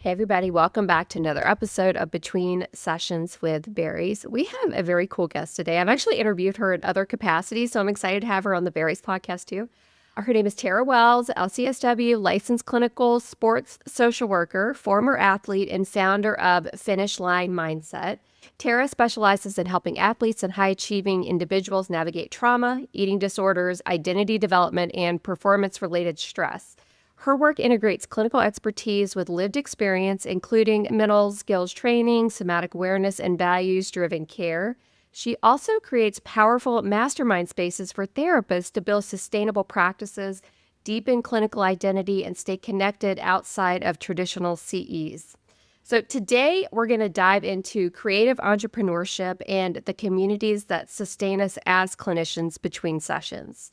Hey, everybody, welcome back to another episode of Between Sessions with Berries. We have a very cool guest today. I've actually interviewed her in other capacities, so I'm excited to have her on the Berries podcast too. Her name is Tara Wells, LCSW, licensed clinical sports social worker, former athlete, and founder of Finish Line Mindset. Tara specializes in helping athletes and high achieving individuals navigate trauma, eating disorders, identity development, and performance related stress. Her work integrates clinical expertise with lived experience, including mental skills training, somatic awareness, and values-driven care. She also creates powerful mastermind spaces for therapists to build sustainable practices, deepen clinical identity, and stay connected outside of traditional CEs. So today, we're going to dive into creative entrepreneurship and the communities that sustain us as clinicians between sessions.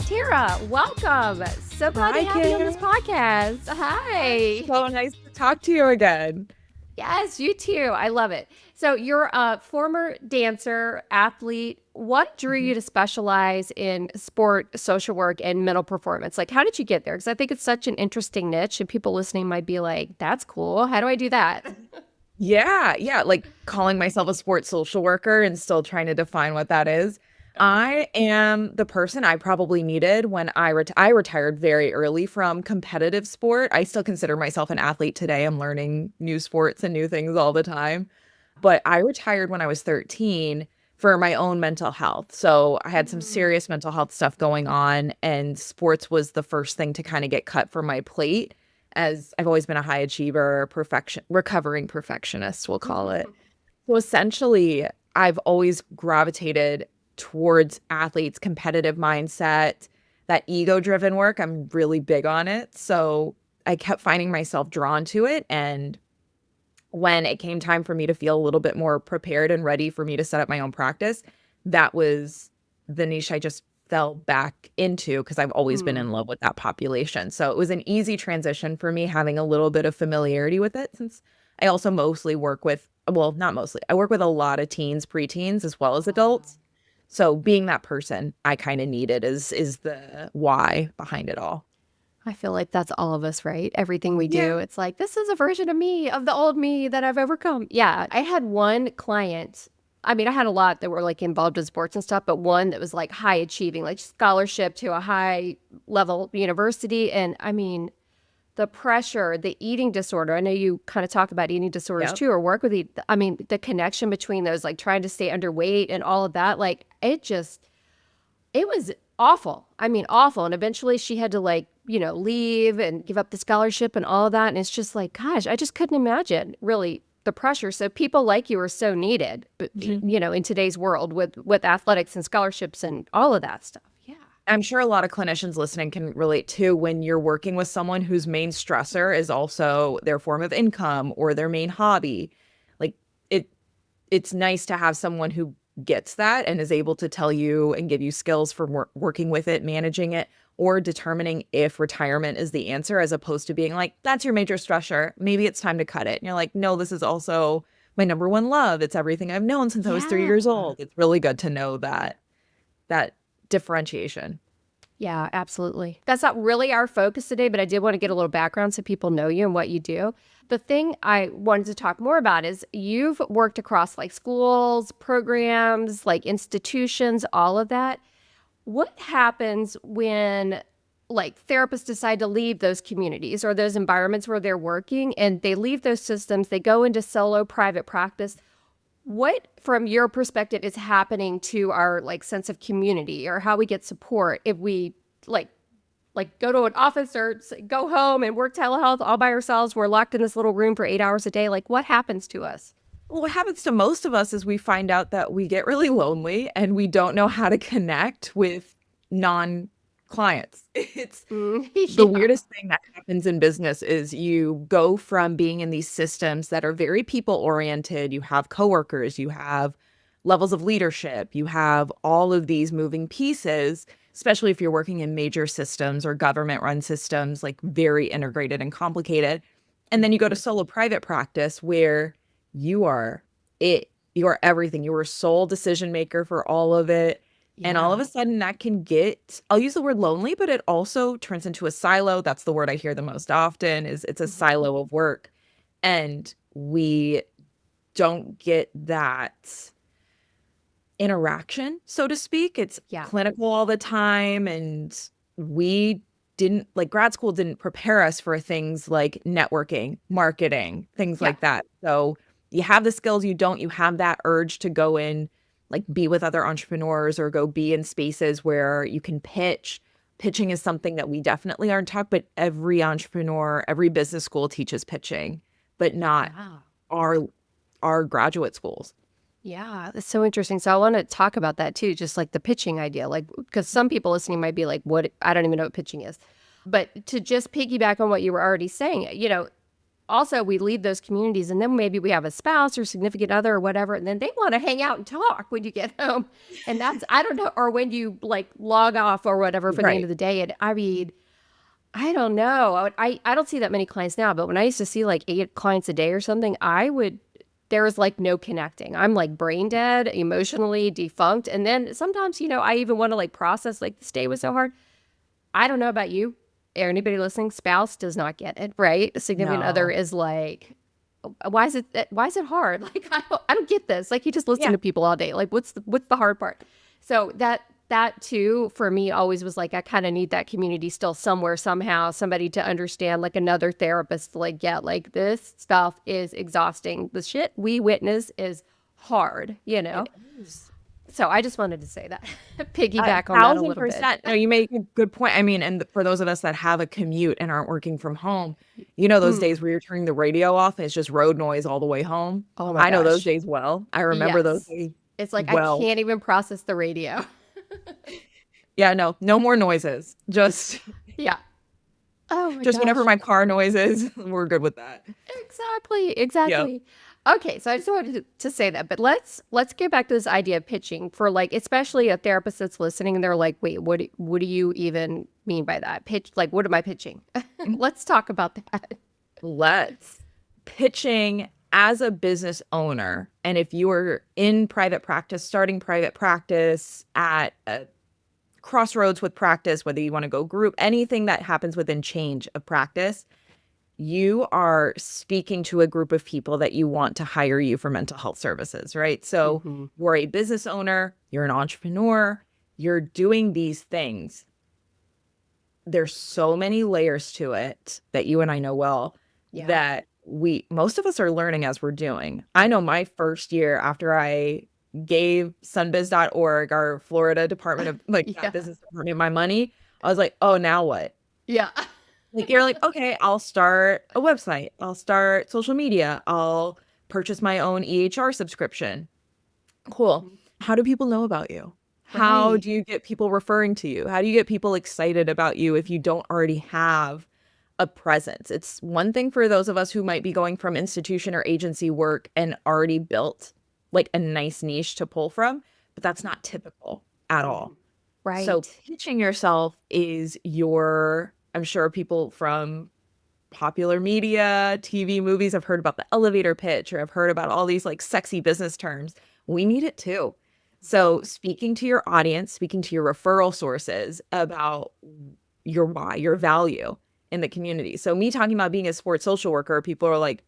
Tara, welcome. So glad to have you on this podcast. Hi. So nice to talk to you again. Yes, you too. I love it. So you're a former dancer, athlete. What drew you to specialize in sport, social work, and mental performance? Like, how did you get there? Because I think it's such an interesting niche, and people listening might be like, that's cool. How do I do that? Yeah. Like calling myself a sports social worker and still trying to define what that is. I am the person I probably needed when I retired very early from competitive sport. I still consider myself an athlete today. I'm learning new sports and new things all the time. But I retired when I was 13 for my own mental health. So I had some serious mental health stuff going on, and sports was the first thing to kind of get cut from my plate, as I've always been a high achiever, recovering perfectionist, we'll call it. So essentially, I've always gravitated towards athletes' competitive mindset, that ego-driven work. I'm really big on it. So I kept finding myself drawn to it. And when it came time for me to feel a little bit more prepared and ready for me to set up my own practice, that was the niche I just fell back into because I've always been in love with that population. So it was an easy transition for me having a little bit of familiarity with it, since I also mostly work with, well, not mostly, I work with a lot of teens, preteens, as well as adults. So being that person I kind of needed is the why behind it all. I feel like that's all of us, right? Everything we Yeah. do, it's like, this is a version of me, of the old me that I've overcome. Yeah, I had one client. I mean, I had a lot that were like involved in sports and stuff, but one that was like high achieving, like scholarship to a high level university. And I mean, the pressure, the eating disorder. I know you kind of talk about eating disorders Yep. too, or work with I mean, the connection between those, like trying to stay underweight and all of that, like it was awful. I mean, awful. And eventually she had to leave and give up the scholarship and all of that. And it's just like, gosh, I just couldn't imagine really the pressure. So people like you are so needed, but in today's world with athletics and scholarships and all of that stuff. Yeah. I'm sure a lot of clinicians listening can relate to when you're working with someone whose main stressor is also their form of income or their main hobby. Like it it's nice to have someone who gets that and is able to tell you and give you skills for working with it, managing it, or determining if retirement is the answer, as opposed to being like, that's your major stressor. Maybe it's time to cut it. And you're like, no, this is also my number one love. It's everything I've known since I was 3 years Yeah. old. It's really good to know that differentiation. Yeah, absolutely. That's not really our focus today, but I did want to get a little background so people know you and what you do. The thing I wanted to talk more about is you've worked across like schools, programs, like institutions, all of that. What happens when like therapists decide to leave those communities or those environments where they're working and they leave those systems, they go into solo private practice? What, from your perspective, is happening to our like sense of community or how we get support if we like go to an office or go home and work telehealth all by ourselves? We're locked in this little room for 8 hours a day. Like, what happens to us? Well, what happens to most of us is we find out that we get really lonely and we don't know how to connect with non-clients. It's the Yeah. weirdest thing that happens in business is you go from being in these systems that are very people oriented. You have coworkers, you have levels of leadership, you have all of these moving pieces, especially if you're working in major systems or government run systems, like very integrated and complicated. And then you go to solo private practice where you are it. You are everything. You are sole decision maker for all of it. And all of Yeah. a sudden that can get, I'll use the word lonely, but it also turns into a silo. That's the word I hear the most often is it's a Mhm. silo of work. And we don't get that interaction, so to speak. It's Yeah. clinical all the time. And we didn't, like, grad school didn't prepare us for things like networking, marketing, things Yeah. like that. So you have the skills, you have that urge to go in, like be with other entrepreneurs or go be in spaces where you can pitch. Pitching is something that we definitely aren't taught, but every entrepreneur, every business school teaches pitching, but not Yeah. our our graduate schools. Yeah, that's so interesting. So I want to talk about that too, just like the pitching idea, like because some people listening might be like, "What? I don't even know what pitching is." But to just piggyback on what you were already saying, also we leave those communities, and then maybe we have a spouse or significant other or whatever, and then they want to hang out and talk when you get home, and that's I don't know, or when you like log off or whatever for the end Right. of the day. And I mean, I don't know. I don't see that many clients now, but when I used to see like 8 clients a day or something, there was like no connecting. I'm like brain dead, emotionally defunct. And then sometimes, I even want to like process like this day was so hard. I don't know about you or anybody listening. Spouse does not get it, right? A significant other No. is like, why is it hard? Like I don't get this. Like you just listen Yeah. to people all day. Like what's the hard part? So that too for me always was like I kind of need that community still somewhere somehow, somebody to understand, like another therapist, like yeah, like this stuff is exhausting. The shit we witness is hard. It is. So I just wanted to say that, A piggyback on that a thousand little bit. percent. No, you make a good point. I mean, and for those of us that have a commute and aren't working from home, those Mm. days where you're turning the radio off and it's just road noise all the way home. Oh my I know those gosh. days well. I remember those Yes. days It's like I well. can't even process the radio. Yeah, no, no more noises. Just Yeah. Oh my just whenever gosh. my car noises, we're good with that. Exactly, Yep. exactly. Okay, so I just wanted to say that, but let's get back to this idea of pitching for like, especially a therapist that's listening and they're like, wait, what do you even mean by that? Pitch, like, what am I pitching? Let's talk about that. Let's pitching as a business owner. And if you are in private practice, starting private practice at a crossroads with practice, whether you want to go group, anything that happens within change of practice, you are speaking to a group of people that you want to hire you for mental health services, right? So Hmm. you're a business owner, you're an entrepreneur, you're doing these things. There's so many layers to it that you and I know well Yeah. that most of us are learning as we're doing. I know my first year after I gave sunbiz.org, our Florida department of like that Yeah. business department, my money, I was like, oh, now what? Yeah. Like you're like, okay, I'll start a website, I'll start social media, I'll purchase my own EHR subscription. Cool. How do people know about you? How Right. do you get people referring to you? How do you get people excited about you if you don't already have a presence? It's one thing for those of us who might be going from institution or agency work and already built like a nice niche to pull from, but that's not typical at all. So Right. pitching yourself is I'm sure people from popular media, TV, movies have heard about the elevator pitch or have heard about all these like sexy business terms. We need it too. So speaking to your audience, speaking to your referral sources about your why, your value in the community. So me talking about being a sports social worker, people are like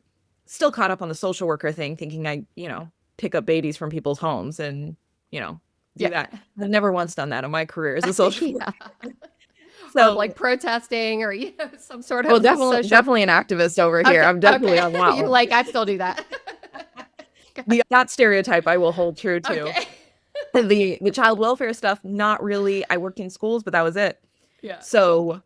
still caught up on the social worker thing, thinking I pick up babies from people's homes and, you know, do Yeah. that. I've never once done that in my career as a social worker. Yeah. Or So like protesting or some sort well, of definitely, social. definitely an activist over here. Okay. I'm definitely Okay. on that You're one. like I still do that. That stereotype I will hold true to. Okay. The child welfare stuff, not really. I worked in schools, but that was it. Yeah. So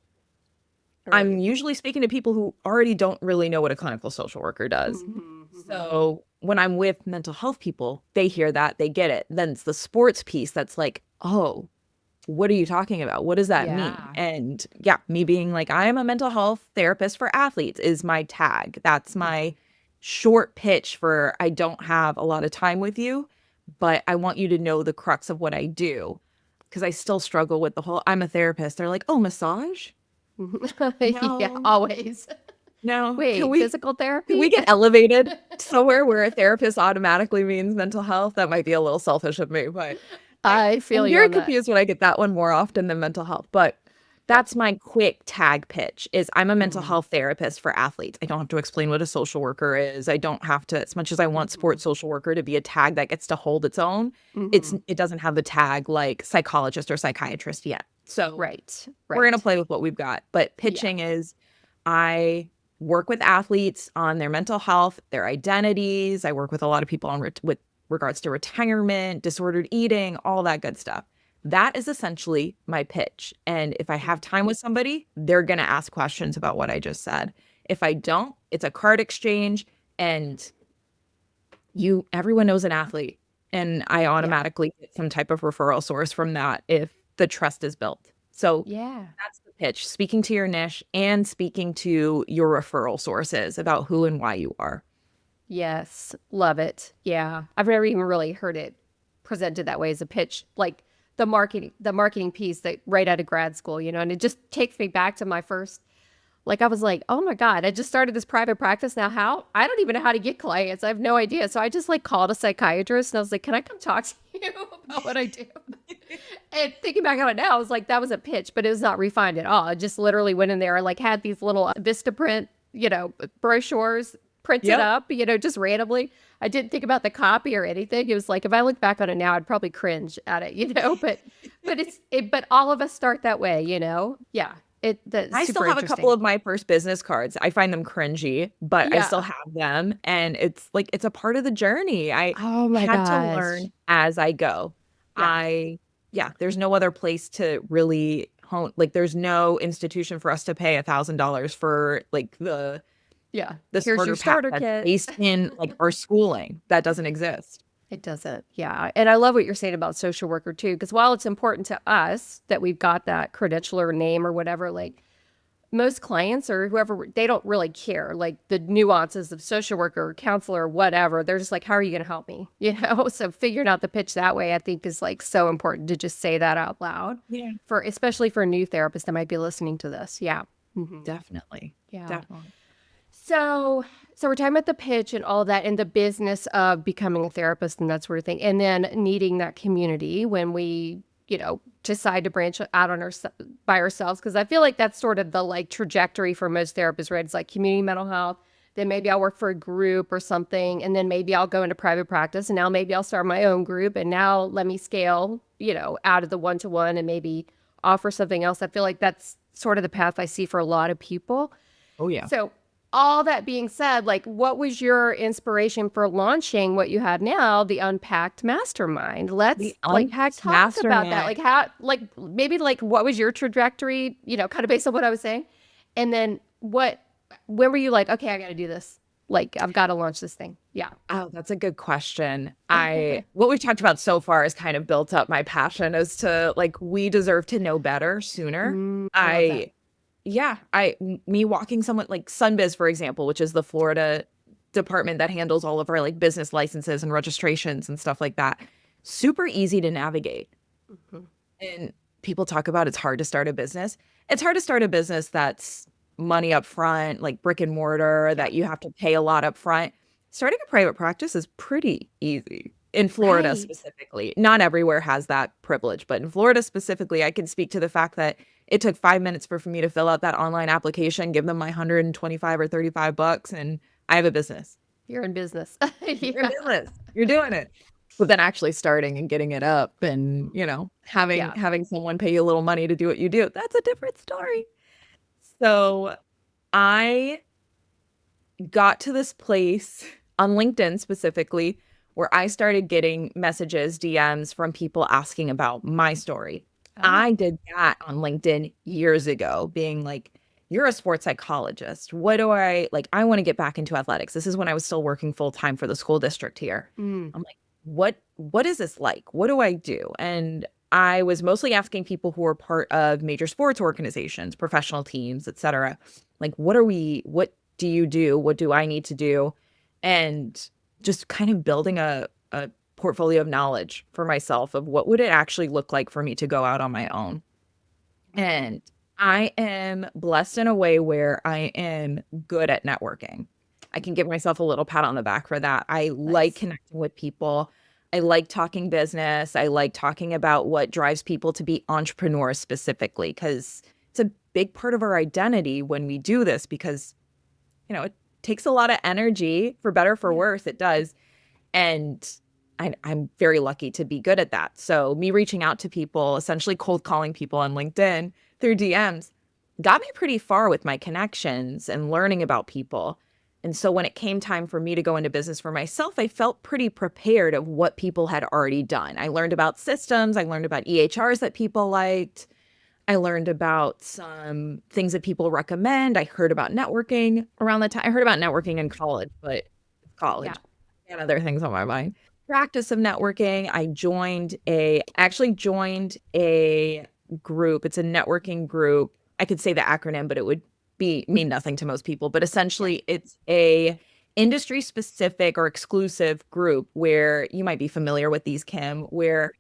I'm Right. usually speaking to people who already don't really know what a clinical social worker does. Mhm. So when I'm with mental health people, they hear that, they get it. Then it's the sports piece that's like, oh, what are you talking about? What does that mean? Yeah. And yeah, me being like, I am a mental health therapist for athletes is my tag. That's my short pitch for I don't have a lot of time with you, but I want you to know the crux of what I do. Because I still struggle with the whole I'm a therapist. They're like, oh, massage? Yeah, No, always. no. Can Wait, we physical can we therapy? get elevated somewhere where a therapist automatically means mental health? That might be a little selfish of me, but I feel I'm you very on that. confused when I get that one more often than mental health, but that's my quick tag pitch is I'm a mental Mm, health therapist for athletes. I don't have to explain what a social worker is. I don't have to, as much as I want mhm, sports social worker to be a tag that gets to hold its own, mhm. it doesn't have the tag like psychologist or psychiatrist yet. So Right, we're gonna right. play with what we've got. But Yeah, pitching is I work with athletes on their mental health, their identities. I work with a lot of people on with regards to retirement, disordered eating, all that good stuff. That is essentially my pitch. And if I have mm, time with somebody, they're going to ask questions about what I just said. If I don't, it's a card exchange and everyone knows an athlete and I yeah, automatically get some type of referral source from that if the trust is built. So yeah. that's the pitch, speaking to your niche and speaking to your referral sources about who and why you are. Yes, love it. Yeah. I've never even really heard it presented that way as a pitch, like the marketing piece that right out of grad school, and it just takes me back to my first, like I was like, "Oh my God, I just started this private practice now. How? I don't even know how to get clients. I have no idea." So I just like called a psychiatrist and I was like, "Can I come talk to you about what I do?" And thinking back on it now, I was like, that was a pitch, but it was not refined at all. I just literally went in there, like had these little Vistaprint, brochures printed Yep. up, just randomly. I didn't think about the copy or anything. It was like if I look back on it now, I'd probably cringe at it, but all of us start that way. Yeah. That's I still super have a couple interesting. of my first business cards. I find them cringy, but I still Yeah. have them. And it's like, it's a part of the journey. I Oh my had to gosh. learn as I go. Yeah. Yeah, there's no other place to really hone. Like, there's no institution for us to pay $1,000 for like Yeah. the Here's your starter pack starter that's kit. based in like our schooling. That doesn't exist. It doesn't. Yeah. And I love what you're saying about social worker too, because while it's important to us that we've got that credential or name or whatever, like most clients or whoever, they don't really care. Like the nuances of social worker, counselor, whatever. They're just like, how are you going to help me? So figuring out the pitch that way, I think is like so important to just say that out loud Yeah, especially for a new therapist that might be listening to this. Yeah. Hmm. definitely. Yeah. Definitely. So we're talking about the pitch and all that and the business of becoming a therapist and that sort of thing. And then needing that community when we, decide to branch out on by ourselves. Cause I feel like that's sort of the like trajectory for most therapists, right? It's like community mental health. Then maybe I'll work for a group or something. And then maybe I'll go into private practice. And now maybe I'll start my own group. And now let me scale, out of the one-to-one and maybe offer something else. I feel like that's sort of the path I see for a lot of people. Oh, yeah. So, all that being said, like, what was your inspiration for launching what you have now, the Unpacked Mastermind? The Let's Unpacked talk about that. Mastermind. Like, how, like, maybe like what was your trajectory? Kind of based on what I was saying, and then when were you like, okay, I got to do this. Like, I've got to launch this thing. Yeah. Oh, that's a good question. What we've talked about so far has kind of built up my passion as to like, we deserve to know better sooner. I love that. I, yeah, me walking someone like Sunbiz, for example, which is the Florida department that handles all of our like business licenses and registrations and stuff like that. Super easy to navigate. Mhm. And people talk about it's hard to start a business. It's hard to start a business that's money up front, like brick and mortar, Yeah. that you have to pay a lot up front. Starting a private practice is pretty easy in Florida Right. specifically. Not everywhere has that privilege, but in Florida specifically, I can speak to the fact that it took 5 minutes for me to fill out that online application, give them my 125 or 35 bucks, and I have a business. You're in business. You're in Yeah. business. You're doing it. But then actually starting and getting it up and, having Yeah. having someone pay you a little money to do what you do, that's a different story. So I got to this place on LinkedIn specifically where I started getting messages, DMs from people asking about my story. Oh. I did that on LinkedIn years ago, being like, you're a sports psychologist. What do I like? I want to get back into athletics. This is when I was still working full time for the school district here. Mm. I'm like, what is this like? What do I do? And I was mostly asking people who are part of major sports organizations, professional teams, etc. Like, what do you do? What do I need to do? And just kind of building a portfolio of knowledge for myself of what would it actually look like for me to go out on my own. And I am blessed in a way where I am good at networking. I can give myself a little pat on the back for that. I like Nice. connecting with people. I like talking business. I like talking about what drives people to be entrepreneurs specifically, because it's a big part of our identity when we do this, because, it takes a lot of energy, for better or for Yeah. worse, it does. And I'm very lucky to be good at that. So me reaching out to people, essentially cold calling people on LinkedIn through DMs, got me pretty far with my connections and learning about people. And so when it came time for me to go into business for myself, I felt pretty prepared of what people had already done. I learned about systems. I learned about EHRs that people liked. I learned about some things that people recommend. I heard about networking around the time. I heard about networking in college, but Yeah. college and other things on my mind. Practice of networking. I actually joined a group. It's a networking group. I could say the acronym, but it would mean nothing to most people. But Yeah. essentially, it's a industry specific or exclusive group where you might be familiar with these, Kim, where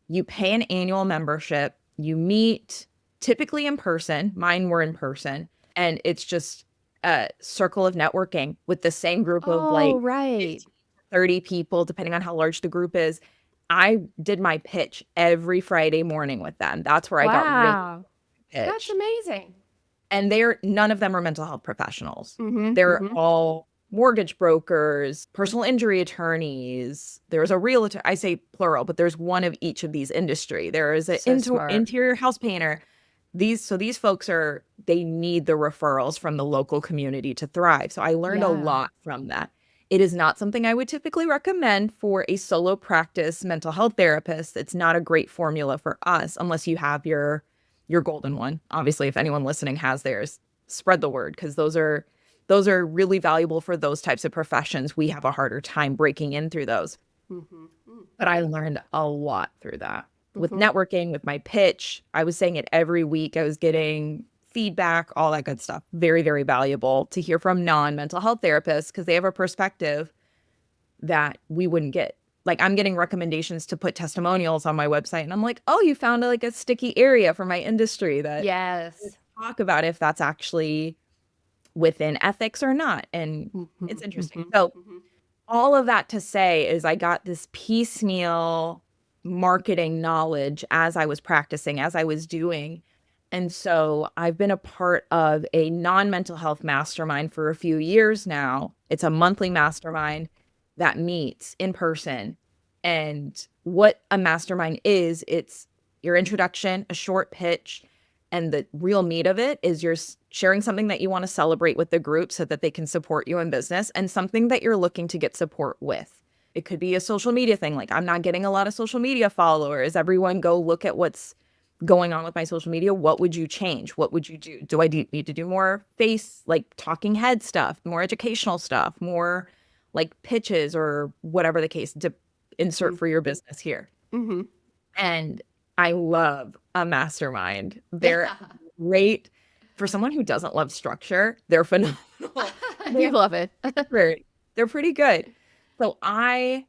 you pay an annual membership, you meet typically in person. Mine were in person, and it's just a circle of networking with the same group of Oh, like right. 15, 30 people, depending on how large the group is. I did my pitch every Friday morning with them. That's where I got really Wow. That's pitched. amazing. And none of them are mental health professionals. Mm-hmm. They're Mm-hmm. all mortgage brokers, personal injury attorneys. There's a realtor. I say plural, but there's one of each of these industry. There is an So smart. interior house painter. These folks they need the referrals from the local community to thrive. So I learned a Yeah. lot from that. It is not something I would typically recommend for a solo practice mental health therapist. It's not a great formula for us unless you have your golden one. Obviously, if anyone listening has theirs, spread the word, because those are really valuable for those types of professions. We have a harder time breaking in through those. Mm-hmm. But I learned a lot through that. With Mm-hmm. networking, with my pitch, I was saying it every week. I was getting feedback, all that good stuff. Very, very valuable to hear from non-mental health therapists, because they have a perspective that we wouldn't get. Like, I'm getting recommendations to put testimonials on my website, and I'm like, oh, you found like a sticky area for my industry that Yes. talk about if that's actually within ethics or not. And Mm-hmm. it's interesting. Mm-hmm. So Mm-hmm. all of that to say is I got this piecemeal marketing knowledge as I was practicing, as I was doing. And so I've been a part of a non-mental health mastermind for a few years now. It's a monthly mastermind that meets in person. And what a mastermind is, it's your introduction, a short pitch, and the real meat of it is you're sharing something that you want to celebrate with the group so that they can support you in business, and something that you're looking to get support with. It could be a social media thing. Like, I'm not getting a lot of social media followers. Everyone go look at what's going on with my social media. What would you change? What would you do? Do I need to do more like talking head stuff, more educational stuff, more like pitches, or whatever the case to insert for your business here? Mm-hmm. And I love a mastermind. They're Yeah. great. For someone who doesn't love structure, they're phenomenal. They You have love it. they're pretty good. So I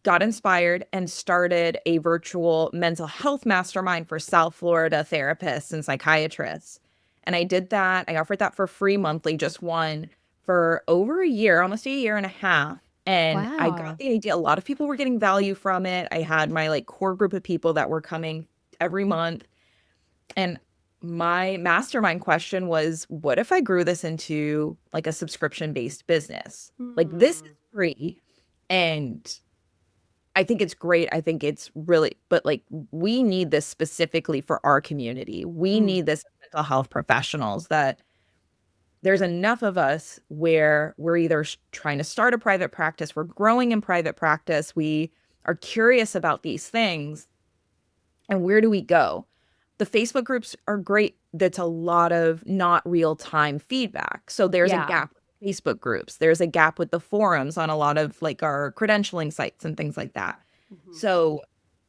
got inspired and started a virtual mental health mastermind for South Florida therapists and psychiatrists. And I did that. I offered that for free monthly, just one, for over a year, almost a year and a half. And I got Wow. the idea. A lot of people were getting value from it. I had my like core group of people that were coming every month. And my mastermind question was, what if I grew this into like a subscription based business? Like, this is Hmm. free, and I think it's great. I think it's really, but like, we need this specifically for our community. We Mm. need this as mental health professionals, that there's enough of us where we're either trying to start a private practice, we're growing in private practice, we are curious about these things. And where do we go? The Facebook groups are great. That's a lot of not real time feedback. So there's a Yeah. gap with Facebook groups. There's a gap with the forums on a lot of like our credentialing sites and things like that. Mm-hmm. So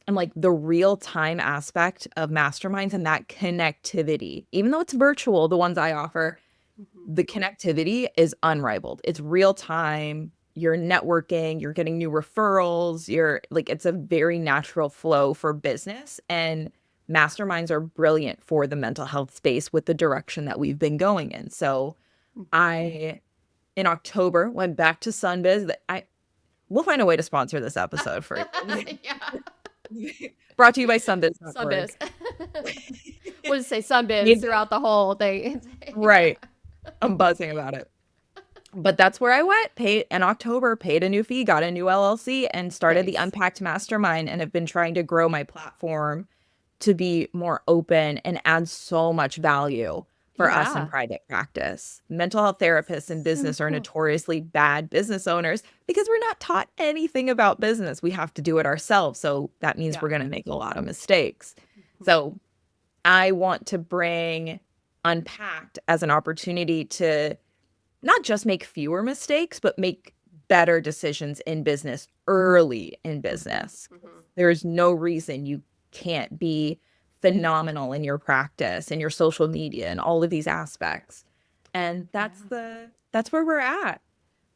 I'm like, the real time aspect of masterminds and that connectivity, even though it's virtual, the ones I offer, Mm-hmm. the connectivity is unrivaled. It's real time. You're networking, you're getting new referrals, you're like, it's a very natural flow for business. And masterminds are brilliant for the mental health space with the direction that we've been going in. So I, in October, went back to Sunbiz. We'll find a way to sponsor this episode for Yeah. brought to you by Sunbiz.org. Sunbiz. We'll just say Sunbiz Made- throughout the whole thing. Right. I'm buzzing about it. But that's where I went, paid in October, paid a new fee, got a new LLC, and started the Nice. Unpacked Mastermind, and have been trying to grow my platform to be more open and add so much value for us in Yeah. private practice. Mental health therapists in So business are cool. notoriously bad business owners because we're not taught anything about business. We have to do it ourselves. So that means Yeah. we're going to make a lot of mistakes. So I want to bring Unpacked as an opportunity to not just make fewer mistakes, but make better decisions in business early in business. There's no reason you can't be phenomenal in your practice and your social media and all of these aspects. And that's where we're at.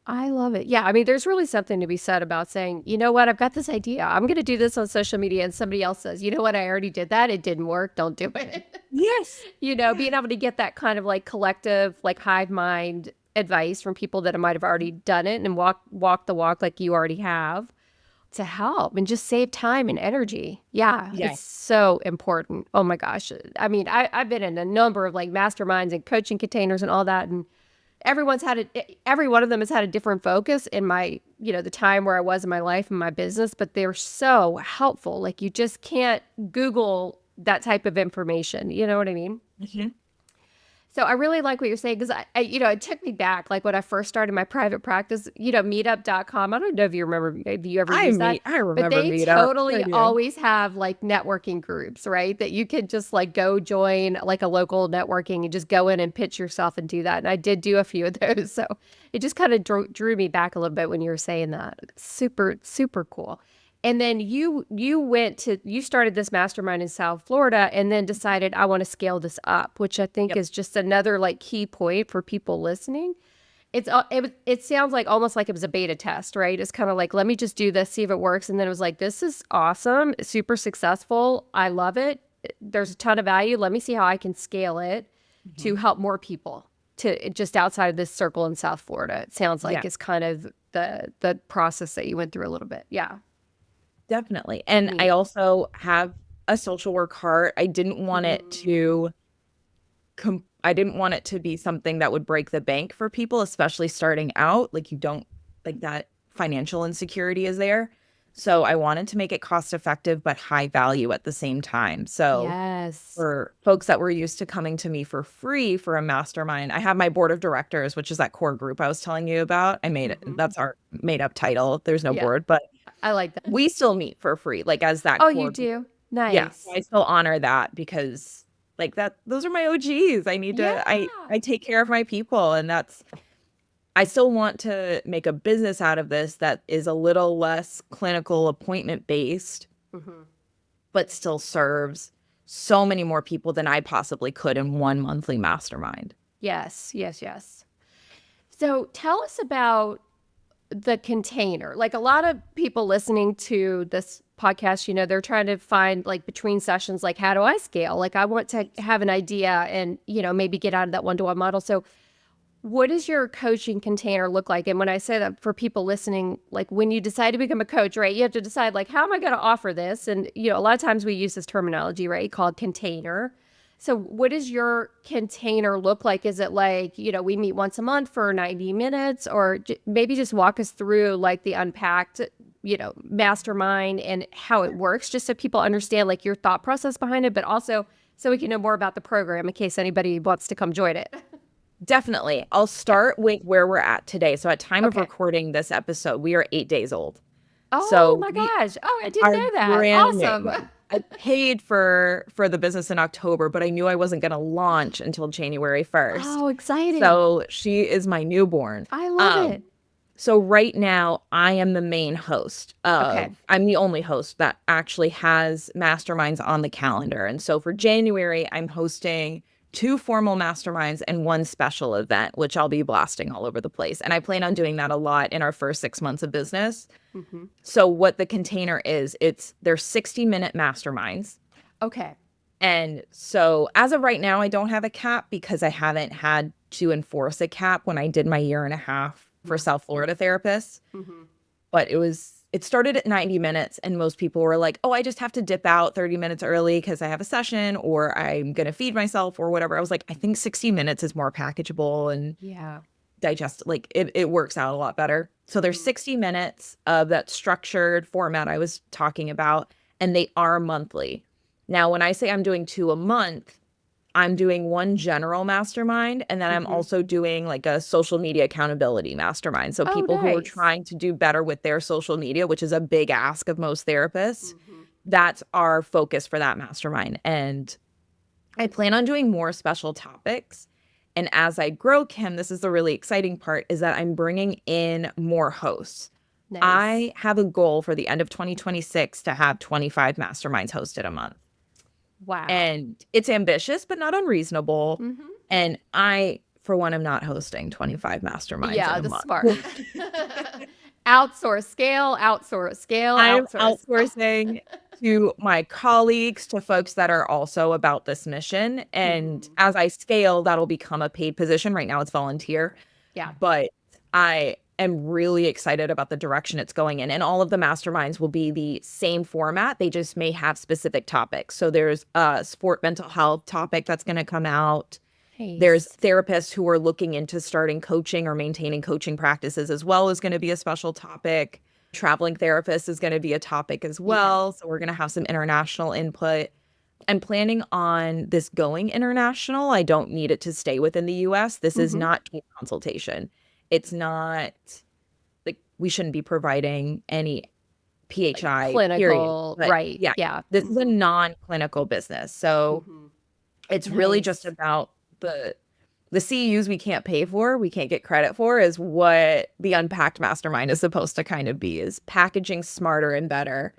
I love it. Yeah, I mean, there's really something to be said about saying, you know what, I've got this idea. I'm going to do this on social media, and somebody else says, you know what, I already did that. It didn't work. Don't do it. Yes. Being able to get that kind of like collective, like hive mind advice from people that might have already done it and walk the walk like you already have to help and just save time and energy. Yeah, it's Yes. so important. Oh my gosh. I mean, I've been in a number of like masterminds and coaching containers and all that, and every one of them has had a different focus in my, the time where I was in my life and my business, but they're so helpful. Like you just can't Google that type of information. You know what I mean? Mhm. So I really like what you're saying because it took me back, like when I first started my private practice, meetup.com. I don't know if you remember, if you ever used that, I but remember they Meetup. totally I do. always have like networking groups, right? That you could just like go join like a local networking and just go in and pitch yourself and do that. And I did do a few of those. So it just kind of drew me back a little bit when you were saying that. Super, super cool. And then you started this mastermind in South Florida and then decided I want to scale this up, which I think Yep. is just another like key point for people listening. It sounds like almost like it was a beta test, right? It's kind of like, let me just do this, see if it works. And then it was like, this is awesome, super successful. I love it. There's a ton of value. Let me see how I can scale it to help more people to just outside of this circle in South Florida. It sounds like Yeah. it's kind of the process that you went through a little bit. Yeah. Definitely. And I Neat. also have a social work heart. I didn't want it to I didn't want it to be something that would break the bank for people, especially starting out. Like you don't like that financial insecurity is there. So I wanted to make it cost effective but high value at the same time. So Yes. for folks that were used to coming to me for free for a mastermind, I have my board of directors, which is that core group I was telling you about. I made it. That's our made up title. There's no Yeah. board, but I like that. we still meet for free, like as that Oh, core you group. do? Yeah, so Nice. I still honor that because like that those are my OGs. I need to I Yeah. take care of my people, and that's I still want to make a business out of this that is a little less clinical appointment based, but still serves so many more people than I possibly could in one monthly mastermind. Yes, yes, yes. So tell us about the container. Like a lot of people listening to this podcast, they're trying to find like between sessions, like how do I scale? Like I want to have an idea and, maybe get out of that one-to-one model. So what does your coaching container look like? And when I say that for people listening, like when you decide to become a coach, right, you have to decide like, how am I going to offer this? And, a lot of times we use this terminology, right, called container. So what does your container look like? Is it like, we meet once a month for 90 minutes or maybe just walk us through like the Unpacked, mastermind and how it works, just so people understand like your thought process behind it, but also so we can know more about the program in case anybody wants to come join it. Definitely. I'll start with where we're at today. So at time of Okay. recording this episode, we are 8 days old. Oh So my we gosh. Oh, I didn't are know that. brand Awesome. new. I paid for the business in October, but I knew I wasn't going to launch until January 1st. Oh, exciting. So she is my newborn. I love it. So right now I am the main host Okay. I'm the only host that actually has masterminds on the calendar. And so for January, I'm hosting 2 formal masterminds and 1 special event, which I'll be blasting all over the place. And I plan on doing that a lot in our first 6 months of business. So what the container is, they're 60-minute masterminds. Okay. And so as of right now, I don't have a cap because I haven't had to enforce a cap when I did my 1.5 years for South Florida therapists. but it started at 90 minutes and most people were like, oh, I just have to dip out 30 minutes early because I have a session or I'm going to feed myself or whatever. I was like, I think 60 minutes is more packageable and Yeah. digest, like it works out a lot better. So there's 60 minutes of that structured format I was talking about, and they are monthly. Now, when I say I'm doing 2 a month, I'm doing one general mastermind, and then I'm Mm-hmm. also doing like a social media accountability mastermind. So Oh, people who are nice. trying to do better with their social media, which is a big ask of most therapists, Mm-hmm. that's our focus for that mastermind. And I plan on doing more special topics. And as I grow, Kim, this is the really exciting part, is that I'm bringing in more hosts. Nice. I have a goal for the end of 2026 to have 25 masterminds hosted a month. Wow. And it's ambitious, but not unreasonable. Mm-hmm. And I, for one, am not hosting 25 masterminds in Yeah, a the month. smart. Outsource, scale, outsource, scale, I'm outsource. outsourcing to my colleagues, to folks that are also about this mission. And Mm-hmm. as I scale, that'll become a paid position. Right now, it's volunteer. Yeah. But I am really excited about the direction it's going in. And all of the masterminds will be the same format. They just may have specific topics. So there's a sport mental health topic that's going to come out. There's Nice. therapists who are looking into starting coaching or maintaining coaching practices as well is going to be a special topic. Traveling therapist is going to be a topic as Yeah. well. So we're going to have some international input. I'm planning on this going international. I don't need it to stay within the US. This is Mm-hmm. not case consultation. It's not like we shouldn't be providing any Like PHI, period. clinical, But right. yeah, Yeah. this is a Mm-hmm. non-clinical business. So Mm-hmm. it's really just Nice. about the CEUs we can't pay for, we can't get credit for, is what the Unpacked Mastermind is supposed to kind of be, is packaging smarter and better.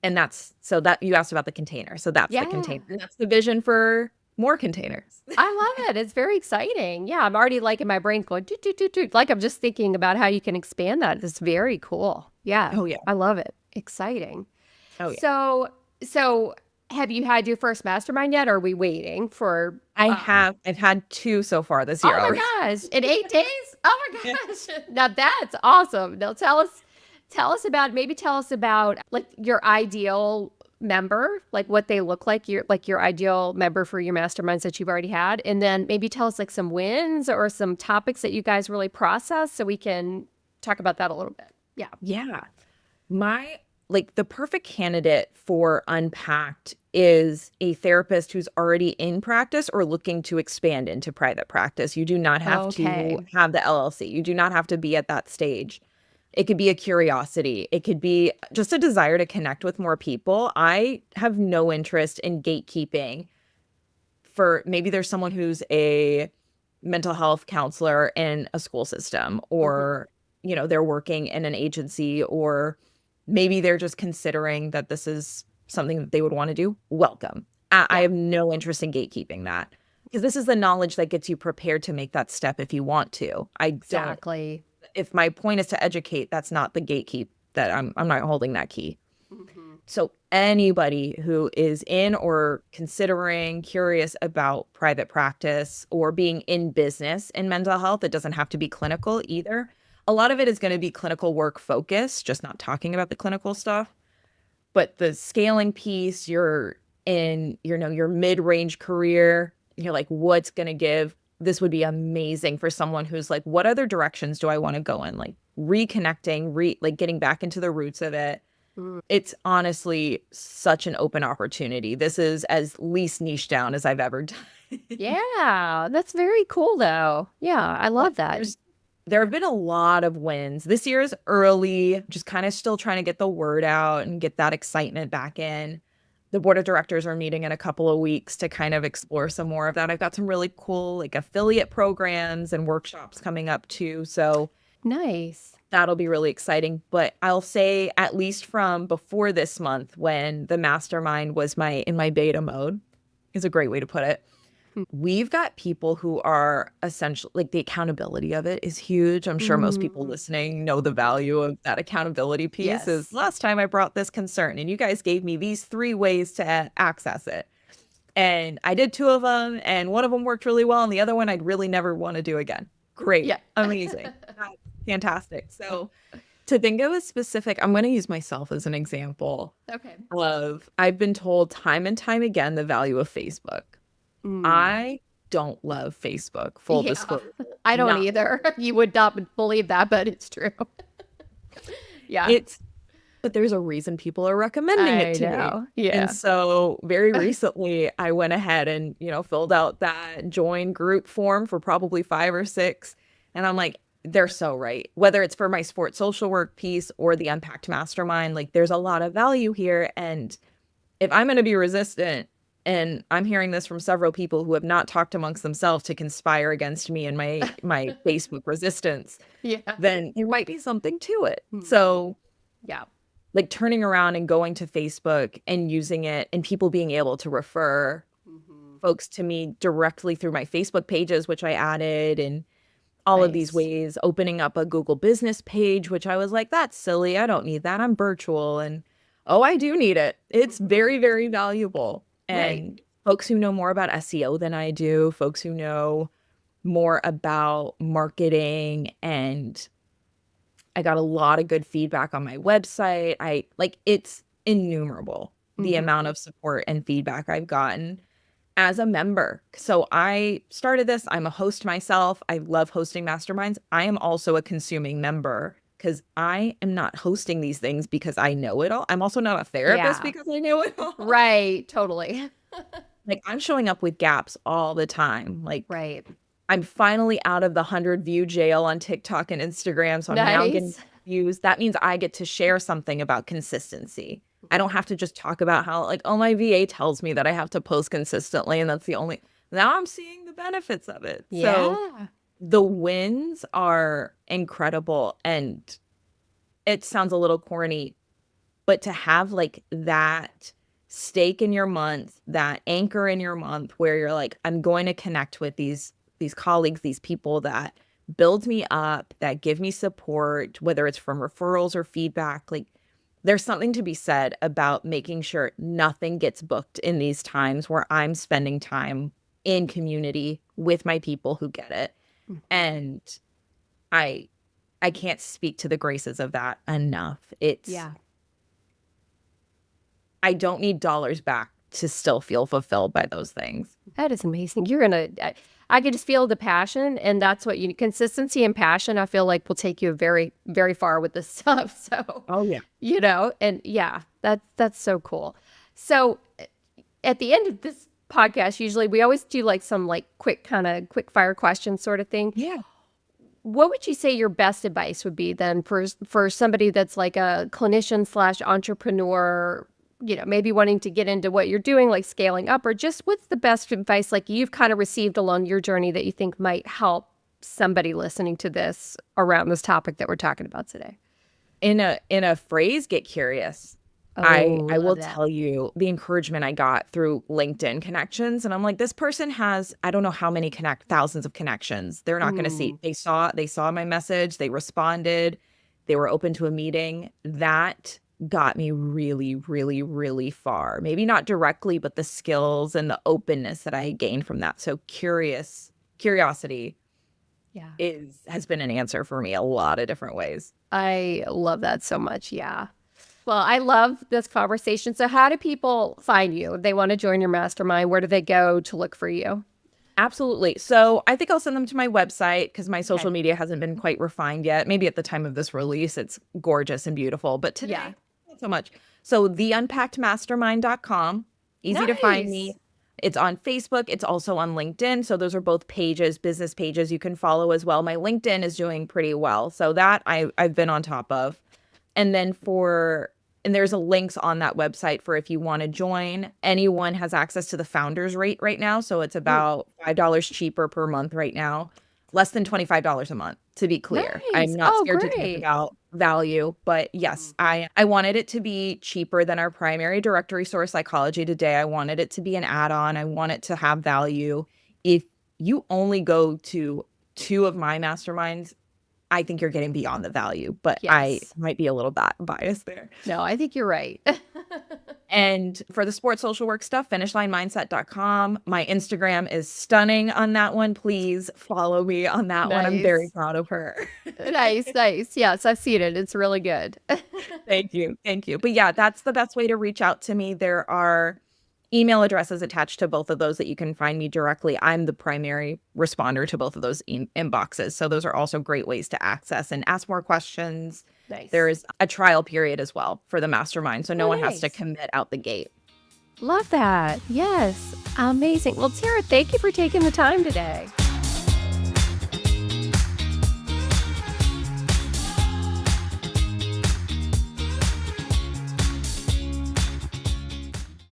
And that's so that you asked about the container. So that's the Yeah. container. And that's the vision for more containers. I love it. It's very exciting. Yeah, I'm already like in my brain going doot, doot, doot, doot. Like I'm just thinking about how you can expand that. It's very cool. Yeah, Oh yeah. I love it. Exciting. Oh yeah. So have you had your first mastermind yet? Or are we waiting for I've had two so far this year oh my already. gosh, in 8 days? Oh my gosh. Now that's awesome. Now tell us about like your ideal member, like what they look like your ideal member for your masterminds that you've already had. And then maybe tell us like some wins or some topics that you guys really process so we can talk about that a little bit. Yeah. Yeah. My like the perfect candidate for Unpacked is a therapist who's already in practice or looking to expand into private practice. You do not have Okay. to have the LLC. You do not have to be at that stage. It could be a curiosity. It could be just a desire to connect with more people. I have no interest in gatekeeping. For maybe there's someone who's a mental health counselor in a school system, Hmm. or they're working in an agency, or maybe they're just considering that this is something that they would want to do. Welcome. I Yeah, have no interest in gatekeeping that, because this is the knowledge that gets you prepared to make that step if you want to. I don't exactly. If my point is to educate, that's not the gatekeep, that I'm not holding that key. Hmm. So anybody who is in or considering, curious about private practice or being in business in mental health, it doesn't have to be clinical either. A lot of it is going to be clinical work focused, just not talking about the clinical stuff. But the scaling piece, you're in, your mid-range career, you're like, what's going to give? This would be amazing for someone who's like, what other directions do I want to go in? Like reconnecting, like getting back into the roots of it. It's honestly such an open opportunity. This is as least niche down as I've ever done. Yeah, that's very cool though. Yeah, I But love that. there have been a lot of wins. This year is early, just kind of still trying to get the word out and get that excitement back in. The board of directors are meeting in a couple of weeks to kind of explore some more of that. I've got some really cool like affiliate programs and workshops coming up too. So Nice. that'll be really exciting. But I'll say, at least from before this month, when the mastermind was in my beta mode, is a great way to put it. We've got people who are essentially like, the accountability of it is huge. I'm sure most people Mm, listening know the value of that accountability piece. Is yes. last time I brought this concern and you guys gave me these 3 ways to access it. And I did 2 of them, and one of them worked really well, and the other one I'd really never want to do again. Great. Yeah. Amazing. That's fantastic. So To think of a specific, I'm going to use myself as an example Okay. of I've been told time and time again the value of Facebook. Mm. I don't love Facebook, full Yeah. disclosure. I don't Not either. You would not believe that, but it's true. Yeah. it's but there's a reason people are recommending it I to me. know. And Yeah. so very recently I went ahead and, filled out that join group form for probably 5 or 6. And I'm like, they're so right. Whether it's for my sports social work piece or the Unpacked Mastermind, like there's a lot of value here. And if I'm going to be resistant, and I'm hearing this from several people who have not talked amongst themselves to conspire against me and my Facebook resistance, Yeah. then there might be something to it. Mhm. So Yeah. like turning around and going to Facebook and using it and people being able to refer Mhm. folks to me directly through my Facebook pages, which I added, and all of these Nice. ways, opening up a Google business page, which I was like, that's silly. I don't need that. I'm virtual. And oh, I do need it. It's Mhm. very, very valuable. Right. And folks who know more about SEO than I do, folks who know more about marketing, and I got a lot of good feedback on my website. It's innumerable the amount Mhm. of support and feedback I've gotten as a member. So I started this. I'm a host myself. I love hosting masterminds. I am also a consuming member because I am not hosting these things because I know it all. I'm also not a therapist Yeah. because I know it all. Right. Totally. Like I'm showing up with gaps all the time. Like Right. I'm finally out of the 100 view jail on TikTok and Instagram. So I'm now getting Nice. views. That means I get to share something about consistency. I don't have to just talk about how, like, oh, my VA tells me that I have to post consistently. And that's the only, now I'm seeing the benefits of it. So Yeah. the wins are incredible. And it sounds a little corny, but to have like that stake in your month, that anchor in your month where you're like, I'm going to connect with these colleagues, these people that build me up, that give me support, whether it's from referrals or feedback, like there's something to be said about making sure nothing gets booked in these times where I'm spending time in community with my people who get it. Mhm. And I I can't speak to the graces of that enough. Yeah. I don't need dollars back to still feel fulfilled by those things. That is amazing. I could just feel the passion, and that's what you consistency and passion. I feel like will take you very, very far with this stuff. So, Oh, yeah. and yeah, that's so cool. So, at the end of this podcast, usually we always do like some like quick fire questions sort of thing. Yeah. What would you say your best advice would be then for somebody that's like a clinician slash entrepreneur, maybe wanting to get into what you're doing, like scaling up, or just what's the best advice like you've kind of received along your journey that you think might help somebody listening to this around this topic that we're talking about today? In a phrase, get curious. Oh, I love will that. tell you the encouragement I got through LinkedIn connections, and I'm like, this person has I don't know how many thousands of connections. They're not going to see. Mm, They saw my message, they responded, they were open to a meeting. That got me really, really, really far. Maybe not directly, but the skills and the openness that I gained from that. So curiosity yeah. has been an answer for me a lot of different ways. I love that so much. Yeah. Well, I love this conversation. So, how do people find you? If they want to join your mastermind, where do they go to look for you? Absolutely. So I think I'll send them to my website because my Okay. social media hasn't been quite refined yet. Maybe at the time of this release, it's gorgeous and beautiful, but Yeah. today, not so much. So theunpackedmastermind.com, easy to find Nice. me. It's on Facebook. It's also on LinkedIn. So those are both pages, business pages you can follow as well. My LinkedIn is doing pretty well. So that I've been on top of. And then and there's a links on that website for if you want to join. Anyone has access to the founders rate right now. So it's Mm, about $5 cheaper per month right now, less than $25 a month, to be clear. I'm nice. not Oh, scared to talk great. about value, but yes, Mhm. I wanted it to be cheaper than our primary directory source, Psychology Today. I wanted it to be an add-on. I want it to have value. If you only go to two of my masterminds, I think you're getting beyond the value, but I Yes. might be a little biased there. No, I think you're right. And for the sports social work stuff, finishlinemindset.com. My Instagram is stunning on that one. Please follow me on that one. I'm very Nice. proud of her. Nice, nice. Yes, I've seen it. It's really good. Thank you. Thank you. But yeah, that's the best way to reach out to me. There are email addresses attached to both of those that you can find me directly. I'm the primary responder to both of those inboxes. So those are also great ways to access and ask more questions. Nice. There is a trial period as well for the mastermind. So no Oh, one has to nice. commit out the gate. Love that. Yes. Amazing. Well, Tara, thank you for taking the time today.